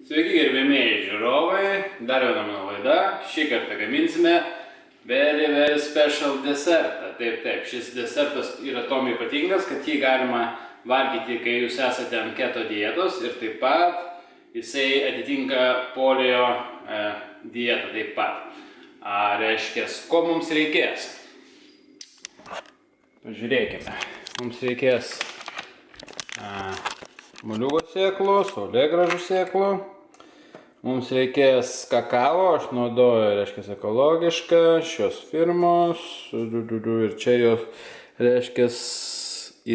Sveiki gerbėmieji žiūrovai, dar viena mano laida. Šį kartą gaminsime very special desertą. Taip, šis desertas yra tom ypatingas, kad jį galima valgyti, kai jūs esate ant keto dietos ir taip pat jisai atitinka polio dietą taip pat. Reiškia, ko mums reikės? Pažiūrėkime. Mums reikės moliūgo sėklų, saulėgrąžų sėklų. Mums reikės kakavo, aš naudoju, reiškia, ekologišką, šios firmos. Ir čia jos, reiškia,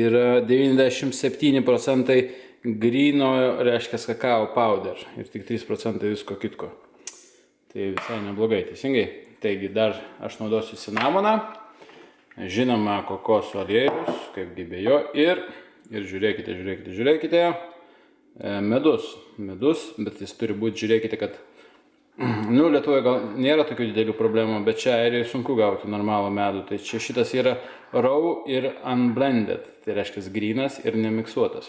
yra 97% gryno, reiškia, kakavo powder ir tik 3% visko kitko. Tai visai neblogai, teisingai. Taigi dar aš naudosiu cinamoną, žinoma kokosų aliejus, kaipgi be jo, ir žiūrėkite, medus, bet jis turi būti, žiūrėkite, kad, Lietuvoje gal nėra tokių didelių problemų, bet čia Airijoje sunku gauti normalų medų, tai čia šitas yra raw ir unblended, tai reiškia grynas ir nemiksuotas,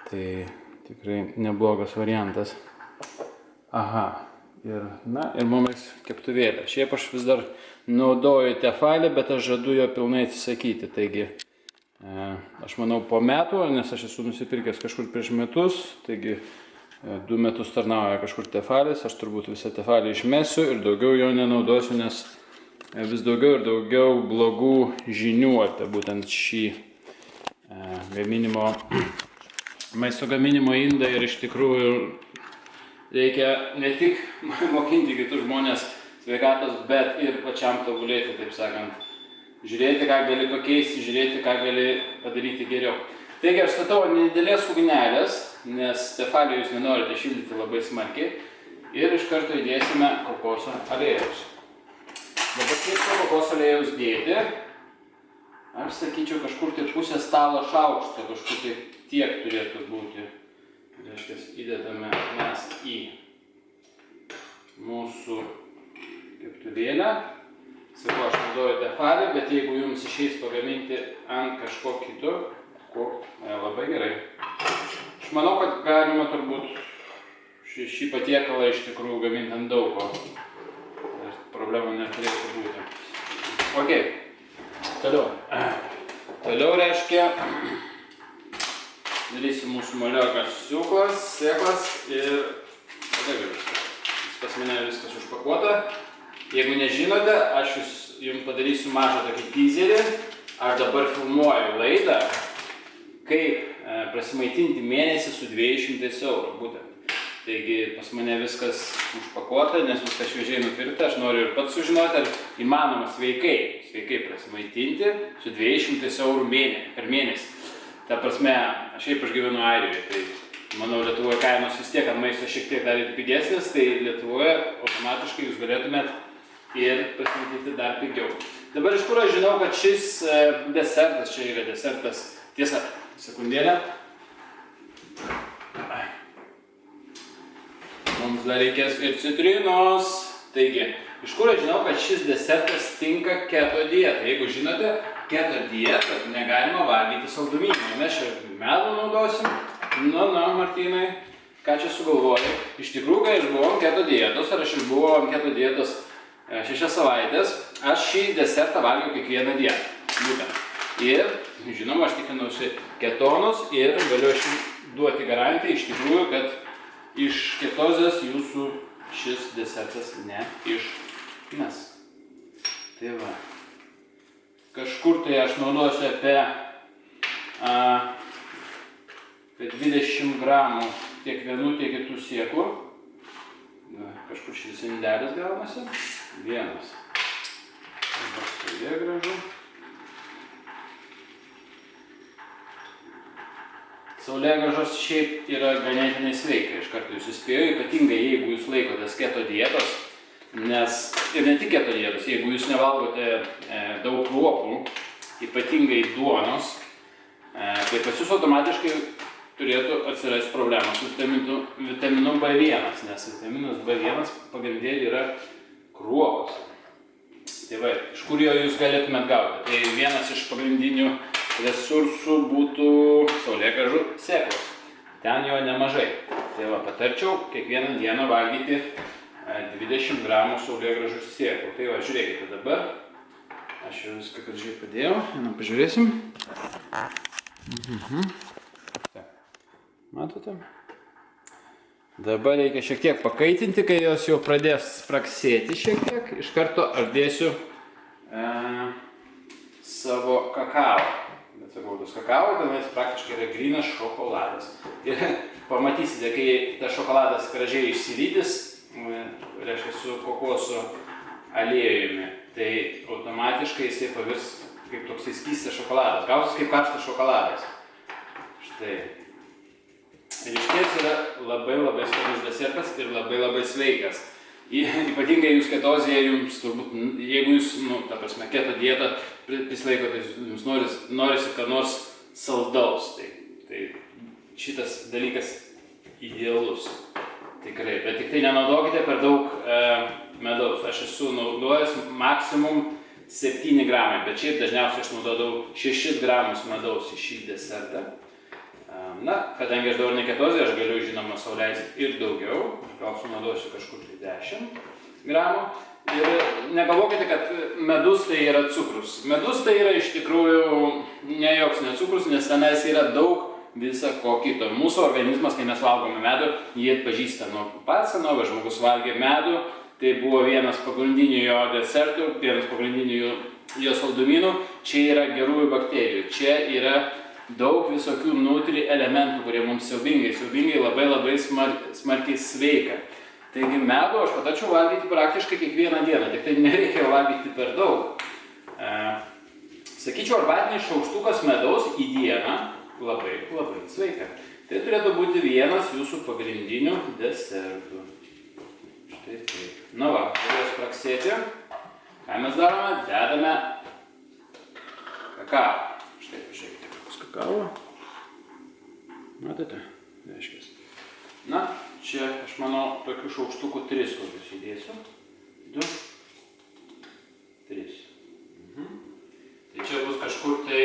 tai tikrai neblogas variantas. Ir mums keptuvėlė. Šiaip aš vis dar naudoju tefalį, bet aš žadu jo pilnai atsisakyti. Taigi, aš manau po metų, nes aš esu nusipirkęs kažkur prieš metus, taigi 2 metus tarnauja kažkur tefalis, aš turbūt visą tefalį išmesiu ir daugiau jo nenaudosiu, nes vis daugiau ir daugiau blogų žinių apie būtent šį maisto gaminimo indą ir iš tikrųjų reikia ne tik mokinti kitus žmonės sveikatos, bet ir pačiam tobulėti, taip sakant. Žiūrėti, ką gali pakeisti, žiūrėti, ką gali padaryti geriau. Taigi aš statau nedidelės ugnelės, nes tefalio jūs nenorite šildyti labai smarkiai. Ir iš karto įdėsime kokoso aliejus. Dabar kiek to kokoso aliejus dėti? Aš sakyčiau, kažkur tai pusę stalo šaukšto, kažkur tai tiek turėtų būti. Reiškia, įdedame mes į mūsų keptuvėlę. Sakau, aš naudoju tefalį, bet jeigu jums išeis pagaminti ant kažko kito, labai gerai. Aš manau, kad galima turbūt šį patiekalą iš tikrųjų gaminti ant daug ko. Problemų neturėtų būti. Ok, toliau reiškia, darysim mūsų moliūgo sėklas ir pas mane viskas užpakuota. Jeigu nežinote, aš jums padarysiu mažą tokį teaserį. Aš dabar filmuoju laidą, kaip prasimaitinti mėnesį su 200 eurų būtent. Taigi pas mane viskas užpakuota, nes viskas šviežiai nupirkta. Aš noriu ir pats sužinoti, ar įmanoma sveikai prasimaitinti su 200 eurų per mėnesį. Ta prasme, šiaip aš gyvenu Airijoje, tai manau Lietuvoje kainos vis tiek ant maisto šiek tiek dar ir pigesnis, tai Lietuvoje automatiškai jūs galėtumėt ir pasimatyti dar pigiau. Dabar iš kur aš žinau, kad šis desertas, čia yra desertas, tiesa, sekundėlę. Mums dar reikės ir citrinos. Taigi, iš kur aš žinau, kad šis desertas tinka keto dietą. Jeigu žinote, keto dietą negalima valgyti saldumynų. Mes čia medų naudosim. Martynai, ką čia sugalvojai? Iš tikrųjų, kai aš buvau ant keto dietos, ar aš ir buvau ant keto dietos 6 savaitės, aš šį desertą valgiau kiekvieną dieną. Būtent. Ir, žinoma, aš tikrinausi ketonus ir galiu aš duoti garantiją iš tikrųjų, kad iš ketozės jūsų šis desertas neišmes. Tai va. Kažkur tai aš naudosiu apie 20 gramų tiek vienų, tiek kitų sėklų. Kažkur šis indelis gaunasi. Vienas. Dabar saulėgrąžų. Saulėgrąžos šiaip yra ganėtinai sveika, iš karto jūs įspėju, ypatingai jeigu jūs laikotės keto dietos, nes ir ne tik keto dietos, jeigu jūs nevalgote daug kruopų, ypatingai duonos, tai pas jūs automatiškai turėtų atsirasti problemas su vitaminu B1, nes vitaminas B1 pagrindė yra kruopos. Tai va, iš kur jo jūs galėtumėt gauti? Tai vienas iš pagrindinių resursų būtų saulėgrąžų sėklos. Ten jo nemažai. Tai va, patarčiau kiekvieną dieną valgyti 20 gramų saulėgrąžų sėklų. Tai va, žiūrėkite dabar. Aš jau viską gražiai padėjau. Einam, pažiūrėsim. Matote? Dabar reikia šiek tiek pakaitinti, kai jos jau pradės spraksėti šiek tiek. Iš karto aš dėsiu savo kakao. Bet sakau, tas kakao, tenais praktiškai yra grynas šokoladas. Ir pamatysite, kai tas šokoladas gražiai išsilydys, reiškia su kokoso aliejumi, tai automatiškai jisai pavirs kaip toksai skystas šokoladas. Gausis kaip karštas šokoladas. Štai. Ir išties yra labai skanus desertas ir labai sveikas. Ypatingai jūs ketozėje, jums turbūt, jeigu jūs, ta prasme, keto dietą prislaikote, jums norisi ką nors saldaus. Tai šitas dalykas idealus. Tikrai, bet tik tai nenaudokite per daug medaus. Aš esu naudojęs maksimum 7 gramai, bet šiaip dažniausiai aš naudodavau 6 gramus medaus į šį desertą. Na, kadangi aš dabar neketozė, aš galiu, žinoma, sau leisti ir daugiau. Gal sunaudosiu kažkur tai 10 gramų. Ir negalvokite, kad medus tai yra cukrus. Medus tai yra iš tikrųjų ne joks necukrus, nes tenais yra daug visa ko kito. Mūsų organizmas, kai mes valgome medų, jį atpažįsta nuo pat senovės. Žmogus valgė medų, tai buvo vienas pagrindinių jo desertų, vienas pagrindinių jo saldumynų. Čia yra gerųjų bakterijų, čia yra daug visokių nutri elementų, kurie mums siaubingai labai smarkiai sveika. Taigi medų aš patarčiau valgyti praktiškai kiekvieną dieną, tik tai nereikia valgyti per daug. Sakyčiau, arbatinis šaukštukas medaus į dieną labai sveika. Tai turėtų būti vienas jūsų pagrindinių desertų. Štai taip. Na va, turės praksėti. Ką mes darome? Dedame kakao. Štai, pažiūrėkite, koks kakao. Matote? Reiškia. Na, čia aš manau tokių šaukštukų 3 kokius įdėsiu. 2, 3. Tai čia bus kažkur tai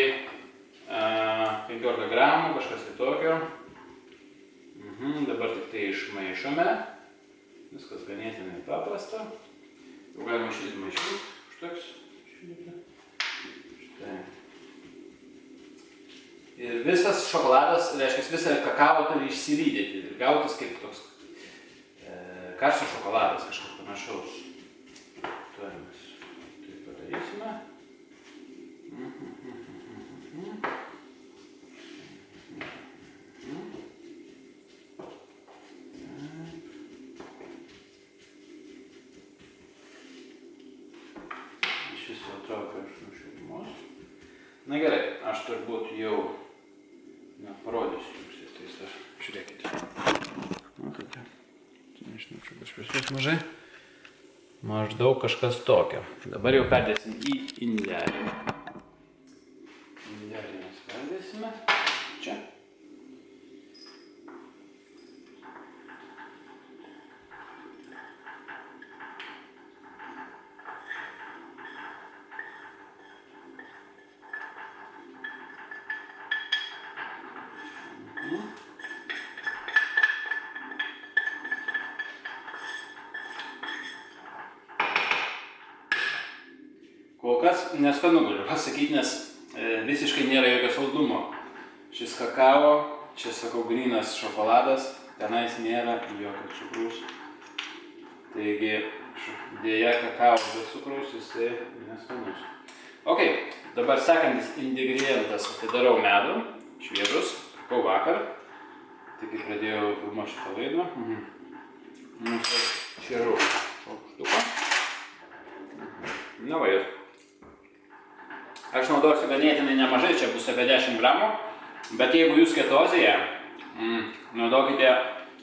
15 gramų, kažkas tai tokio. Dabar tik tai išmaišome. Viskas ganėtinai paprasta. Jau galima šilti maišyti. Užteks šilti. Štai. Ir visas šokoladas, reiškia, visą kakao turi išsilydėti ir gautis kaip toks karštas šokoladas, kažkas panašaus. Tuo mes tai padarysime. Šis jau traukia iš nuo šilumos. Na gerai, aš turbūt jau parodysiu jums, tai dar žiūrėkite. Matote, nežinau, čia kažkas mažai. Maždaug kažkas tokio. Dabar jau perdėsim į indelį. Indelį mes perdėsime. Čia. Kol kas neskanu galiu pasakyti, nes visiškai nėra jokio saldumo. Šis kakao, čia sakau grynas šokoladas, tenais nėra jokio cukraus. Taigi, dėja kakao be cukraus, jisai neskanus. Ok, dabar sekantis ingredientas, atidarau medų, šviežus, kakau vakar. Tik kai pradėjau filmuoti šitą laidą. Mūsų šėrau šaukštuką. Na va ir. Aš naudosiu ganėtinai nemažai, čia bus apie 10 gramų, bet jeigu jūs ketozėje, naudokite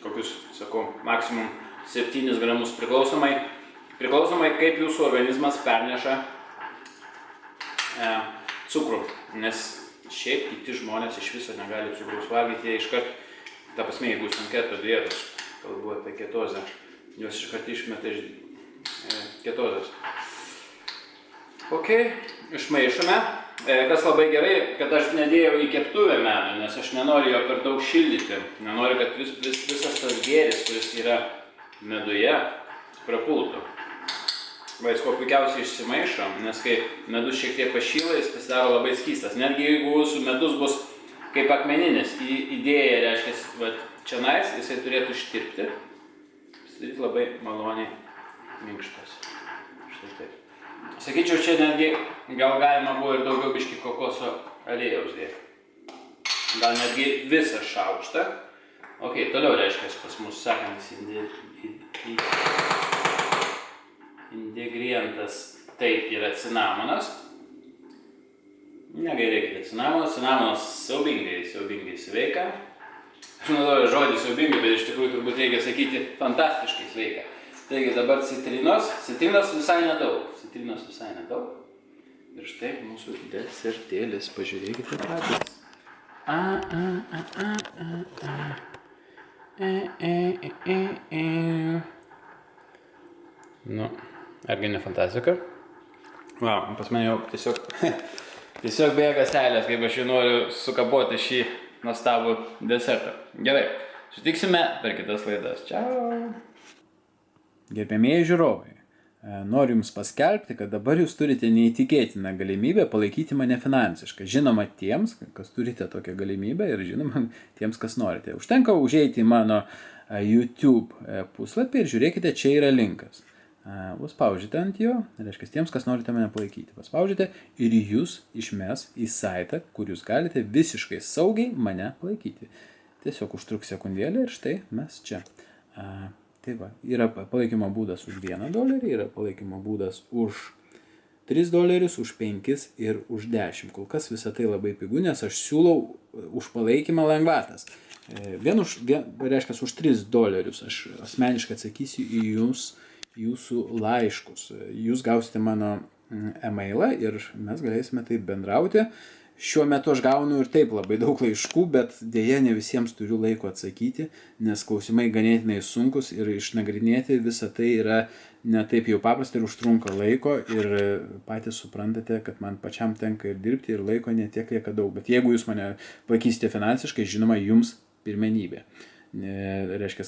kokius, sakau, maksimum 7 gramus priklausomai kaip jūsų organizmas perneša cukrų, nes šiaip kiti žmonės iš viso negali cukraus valgyti, jie iškart, ta prasme, jeigu jūs ant keto dietos, kalbu apie ketozę, juos iškart išmeta iš ketozės. Ok, išmaišome. Kas labai gerai, kad aš nedėjau į keptuvę medų, nes aš nenoriu jo per daug šildyti. Nenoriu, kad visas tas gėris, kuris yra meduje, prapultų. Jis kuo puikiausiai išsimaišo, nes kai medus šiek tiek pašyla, jis pasidaro labai skystas. Netgi jeigu jūsų medus bus kaip akmeninis, idėja, reiškia, čia nais, jisai turėtų ištirpti, pasidaryti labai maloniai minkštas. Štai taip. Sakyčiau, čia netgi gal galima buvo ir daugiau biškį kokoso aliejaus dėti. Gal netgi visą šaukštą. Ok, toliau reiškia pas mus sekantis ingredientas taip yra cinamonas. Negailėkite cinamonas. Cinamonas siaubingai sveika. Aš naudoju žodį siaubingai, bet iš tikrųjų turbūt reikia sakyti fantastiškai sveika. Taigi dabar citrinos. Citrinos visai nedaug. Ir štai mūsų desertėlis. Pažiūrėkite patys. Nu, argi ne fantastika? Wow, pas mane jau tiesiog bėga seilės, kaip aš jau noriu sukapoti šį nuostabų desertą. Gerai, sutiksime per kitas laidas. Čiau. Gerbėmieji žiūrovai, noriu Jums paskelbti, kad dabar Jūs turite neįtikėtiną galimybę palaikyti mane finansiškai. Žinoma tiems, kas turite tokią galimybę ir žinoma tiems, kas norite. Užtenka užeiti į mano YouTube puslapį ir žiūrėkite, čia yra linkas. Paspaudžiate ant jo, reiškia tiems, kas norite mane palaikyti. Paspaudžiate ir Jūs išmes į saitą, kur Jūs galite visiškai saugiai mane palaikyti. Tiesiog užtruks sekundėlį ir štai mes čia. Tai va, yra palaikymo būdas už $1, yra palaikymo būdas už $3, už 5 ir už 10. Kol kas visą tai labai pigu, nes aš siūlau už palaikymą lengvatas. Reiškia, už $3 aš asmeniškai atsakysiu į jūsų laiškus. Jūs gausite mano e-mailą ir mes galėsime taip bendrauti. Šiuo metu aš gaunu ir taip labai daug laiškų, bet dėja ne visiems turiu laiko atsakyti, nes klausimai ganėtinai sunkus ir išnagrinėti visą tai yra ne taip jau paprasta ir užtrunka laiko ir patys suprantate, kad man pačiam tenka ir dirbti ir laiko netiek lieka daug. Bet jeigu jūs mane palaikysite finansiškai, žinoma, jums pirmenybė. Reiškia,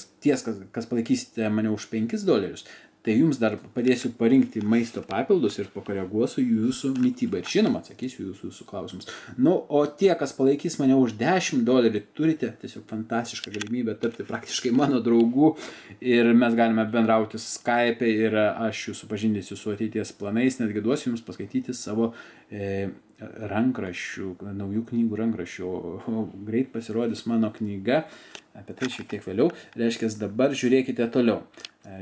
kas palaikysite mane už $5, tai jums dar padėsiu parinkti maisto papildus ir pakoreguosiu jūsų mitybą. Ir žinoma, atsakysiu jūsų klausimus. O tie, kas palaikys mane už $10, turite tiesiog fantastišką galimybę tapti praktiškai mano draugų. Ir mes galime bendrauti Skype ir aš jūs supažindinsiu su ateities planais. Netgi duosiu jums paskaityti savo rankraščių, naujų knygų rankraščių. Greit pasirodys mano knyga. Apie tai šiek tiek vėliau. Reiškia, dabar žiūrėkite toliau.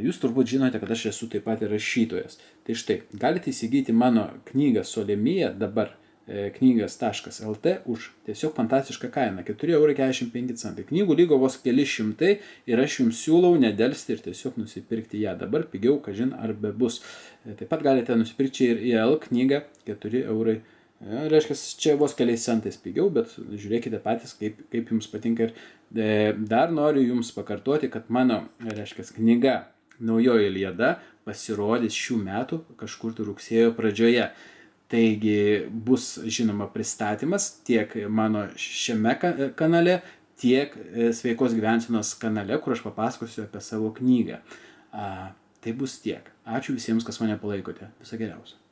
Jūs turbūt žinote, kad aš esu taip pat ir rašytojas. Tai štai, galite įsigyti mano knygą Solemija dabar knygas.lt už tiesiog fantastišką kainą – 4,45 €. Knygų lygo vos keli šimtai ir aš jums siūlau nedelsti ir tiesiog nusipirkti ją. Dabar pigiau, kažin ar bebus. Taip pat galite nusipirkti ir IL knygą 4 €. Reiškia, čia vos keliais centais pigiau, bet žiūrėkite patys, kaip jums patinka. Ir dar noriu jums pakartoti, kad mano, reiškia, knyga Naujoji Lieda pasirodys šių metų kažkur rugsėjo pradžioje. Taigi bus, žinoma, pristatymas tiek mano šiame kanale, tiek Sveikos gyvensenos kanale, kur aš papasakosiu apie savo knygą. Tai bus tiek. Ačiū visiems, kas mane palaikote. Viso geriausio.